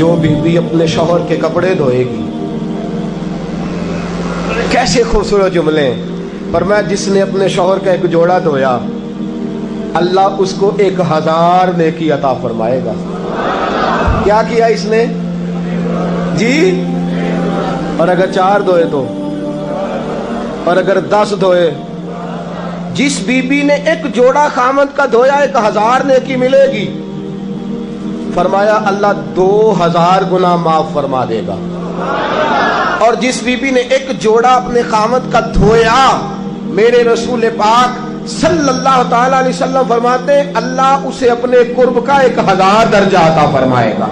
जो बीवी अपने शौहर के कपड़े धोएगी। कैसे खूबसूरत जुमले। फरमाया जिसने अपने शौहर का एक जोड़ा धोया अल्लाह उसको 1000 नेकी अता फरमाएगा। क्या किया इसने जी? और अगर 4 धोए तो, और अगर 10 धोए, जिस बीबी ने एक जोड़ा खामद का धोया 1000 नेकी मिलेगी। फरमाया अल्लाह 2000 गुना माफ फरमा देगा। और जिस बीबी ने एक जोड़ा अपने खामद का धोया, मेरे रसूल पाक सल्लल्लाहु ताला अलैहि वसल्लम फरमाते अल्लाह उसे अपने कुर्ब का 1000 दर्जा अता फरमाएगा।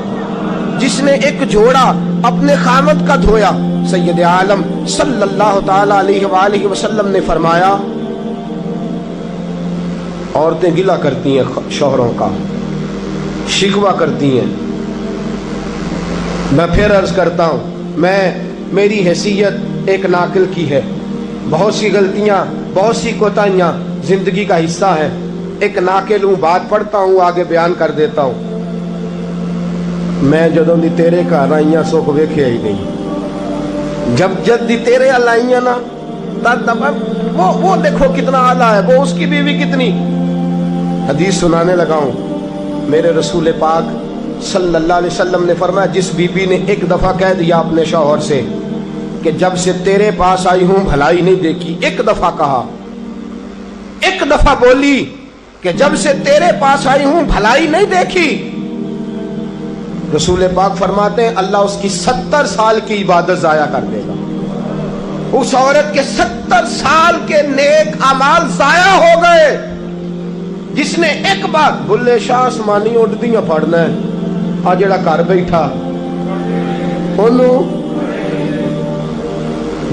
जिसने एक जोड़ा अपने खामद का धोया, सैयद आलम सल्लल्लाहु ताला अलैहि वसल्लम ने फरमाया औरतें गिला करती हैं शौहरों का, शिकवा करती हैं। मैं फिर अर्ज करता हूं, मेरी हैसियत एक नाकिल की है। बहुत सी गलतियां, बहुत सी कोताहियां जिंदगी का हिस्सा है। एक नाकिल हूं, बात पढ़ता हूं, आगे बयान कर देता हूं। मैं जदों दी तेरे घर आईया सुख वेखे ही नहीं। जब दी तेरे अल आईया ना तब वो देखो कितना आला है, वो उसकी बीवी कितनी। हदीस सुनाने लगा हूं। मेरे रसूल पाक सल्लल्लाहु अलैहि वसल्लम ने फरमाया जिस बीबी ने एक दफा कह दिया अपने शौहर से कि जब से तेरे पास आई हूं भलाई नहीं देखी, एक दफा कहा, एक दफा बोली कि जब से तेरे पास आई हूं भलाई नहीं देखी, रसूल पाक फरमाते हैं अल्लाह उसकी 70 साल की इबादत जाया कर देगा। उस औरत के 70 साल के नेक अमाल जाया हो गए। जिसने एक बार बुल्ले शाह आसमानी उड़दियां पढ़ना है, आ जेड़ा घर बैठा ओनू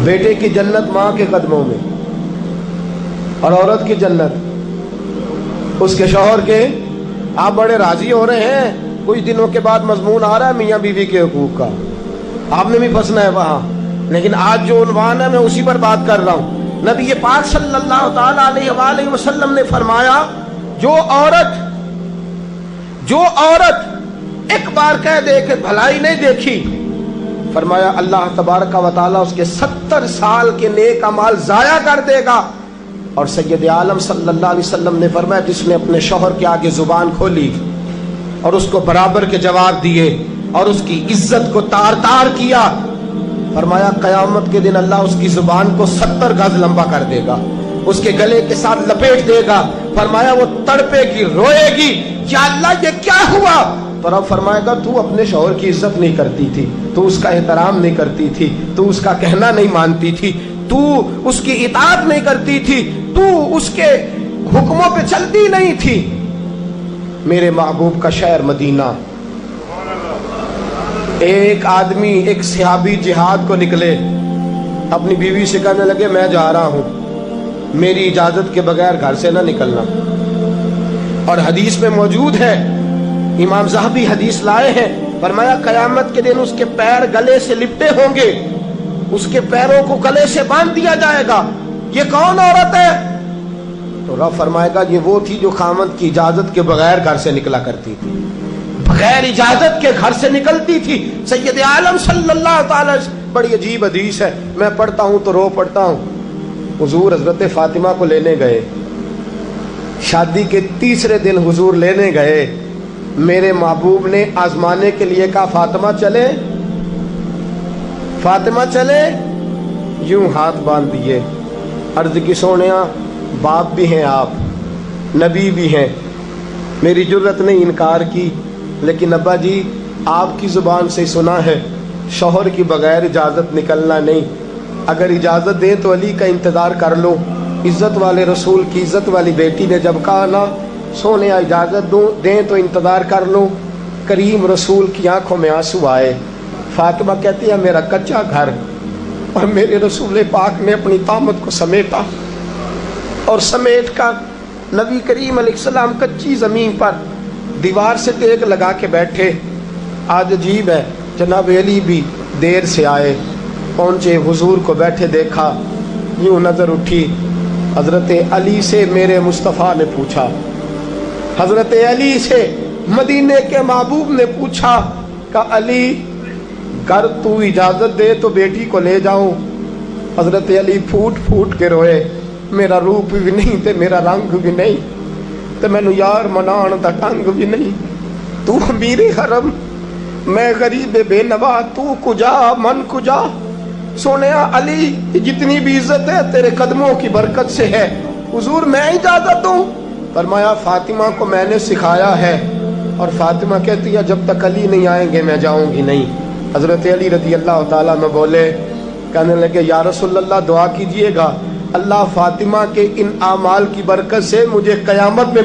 बेटे की जन्नत मां के कदमों में, और औरत की जन्नत उसके शौहर के। आप बड़े राजी हो रहे हैं, कुछ दिनों के बाद मजमून आ रहा है मियां बीवी के हुकूक का, आपने भी फंसना है वहां। लेकिन आज जो उन्वान है मैं उसी पर बात कर रहा हूं। नबी पाक सल्लल्लाहु ताला अलैहि वसल्लम ने फरमाया जो औरत एक बार कह दे कि भलाई नहीं देखी, फरमाया अल्लाह तबारक व तआला उसके 70 साल के नेक अमाल जाया कर देगा। और सैयद आलम सल्लल्लाहु अलैहि वसल्लम ने फरमाया जिसने अपने शौहर के आगे जुबान खोली और उसको बराबर के जवाब दिए और उसकी इज्जत को तार तार किया, फरमाया कयामत के दिन अल्लाह उसकी जुबान को 70 गज लंबा कर देगा, उसके गले के साथ लपेट देगा। फरमाया वो तड़पेगी, रोएगी, या अल्लाह ये क्या हुआ? तो रब फरमाएगा तू अपने शौहर की इज्जत नहीं करती थी, तू उसका एहतराम नहीं करती थी, तू उसका कहना नहीं मानती थी, तू उसकी इताअत नहीं करती थी, तू उसके हुक्मों पे चलती नहीं थी। मेरे महबूब का शहर मदीना। एक आदमी, एक सहाबी जिहाद को निकले, अपनी बीवी से कहने लगे मैं जा रहा हूं, मेरी इजाजत के बगैर घर से ना निकलना। और हदीस में मौजूद है, इमाम ज़हबी हदीस लाए हैं, फरमाया कयामत के दिन उसके पैर गले से लिपटे होंगे, उसके पैरों को गले से बांध दिया जाएगा। ये कौन औरत है? तो रब फरमाएगा ये वो थी जो खामद की इजाजत के बगैर घर से निकला करती थी, बगैर इजाजत के घर से निकलती थी। सैयद आलम सल्लल्लाहु ताला, बड़ी अजीब हदीस है, मैं पढ़ता हूं तो रो पढ़ता हूं। हुजूर हजरत फातिमा को लेने गए, शादी के 3रे दिन हुजूर लेने गए। मेरे महबूब ने आजमाने के लिए कहा फातिमा चले, फातिमा चले, यूं हाथ बांध दिए। अर्ज की सोनिया बाप भी हैं आप, नबी भी हैं, मेरी जुर्रत ने इनकार की, लेकिन अब्बा जी आपकी जुबान से सुना है शौहर की बगैर इजाजत निकलना नहीं, अगर इजाजत दे तो अली का इंतजार कर लो। इज्जत वाले रसूल की इज्जत वाली बेटी ने जब कहा ना सोने इजाजत दो दें तो इंतजार कर लो, करीम रसूल की आंखों में आंसू आए। फातिमा कहती है मेरा कच्चा घर और मेरे रसूल पाक ने अपनी तामत को समेटा और समेट कर नबी करीम अलैहिस्सलाम कच्ची जमीन पर दीवार से तेग लगा के बैठे। आज अजीब है, जनाब अली भी देर से आए, पहुंचे, हुजूर को बैठे देखा, यूं नजर उठी, हजरत अली से मेरे मुस्तफ़ा ने पूछा, हजरत अली से मदीने के महबूब ने पूछा, کہا علی کر تو اجازت دے تو بیٹی کو لے جاؤں. حضرت علی پھوٹ پھوٹ کے روئے, میرا روپ بھی نہیں تے میرا رنگ بھی نہیں تے مینوں یار منان دا ڈنگ بھی نہیں. تو امیر حرم میں غریب بے نوا, تو کجا من کجا. سونیا علی جتنی بھی عزت ہے تیرے قدموں کی برکت سے ہے, حضور میں اجازت دوں. فرمایا فاطمہ کو میں نے سکھایا ہے, اور فاطمہ کہتی ہے جب تک علی نہیں آئیں گے میں جاؤں گی نہیں. حضرت علی رضی اللہ تعالیٰ عنہ بولے, کہنے لگے یا رسول اللہ دعا کیجئے گا اللہ فاطمہ کے ان اعمال کی برکت سے مجھے قیامت میں